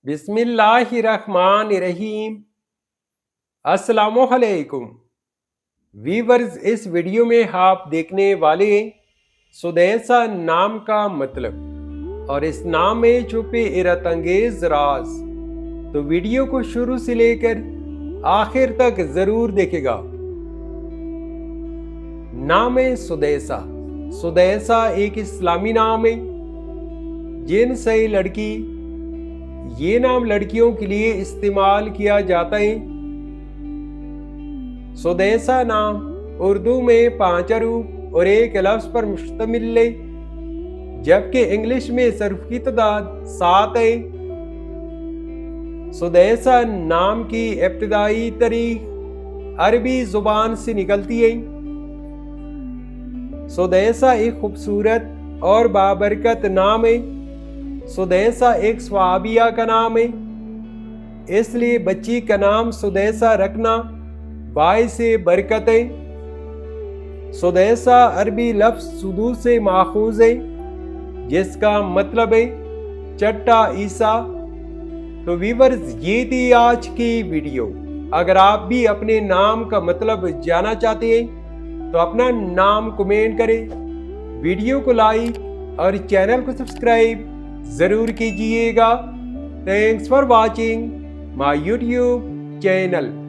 बिस्मिल्लाहिर्रहमानिर्रहीम। अस्सलामुअलैकुम वीवर्स, इस वीडियो में आप देखने वाले सुदैसा नाम का मतलब और इस नाम में छुपे हैरतअंगेज राज। तो वीडियो को शुरू से लेकर आखिर तक जरूर देखेगा। नाम है सुदैसा। सुदैसा एक इस्लामी नाम है। जिन सही लड़की, ये नाम लड़कियों के लिए इस्तेमाल किया जाता है। सुदैसा नाम उर्दू में 5 हरूफ और एक लफ्ज पर मुश्तमिल है, जबकि इंग्लिश में सिर्फ की तादाद 7 है। सुदैसा नाम की इब्तिदाई तारीख अरबी जुबान से निकलती है। सुदैसा एक खूबसूरत और बाबरकत नाम है। सुदैसा एक स्वाबिया का नाम है, इसलिए बच्ची का नाम सुदैसा रखना बाइसे बरकत है। सुदैसा अरबी लफ्ज सुदू से माखूज है, जिसका मतलब है चट्टा ईसा। तो वीवर्स, ये थी आज की वीडियो। अगर आप भी अपने नाम का मतलब जानना चाहते हैं तो अपना नाम कमेंट करें, वीडियो को लाइक और चैनल को सब्सक्राइब जरूर कीजिएगा। Thanks for watching my YouTube channel.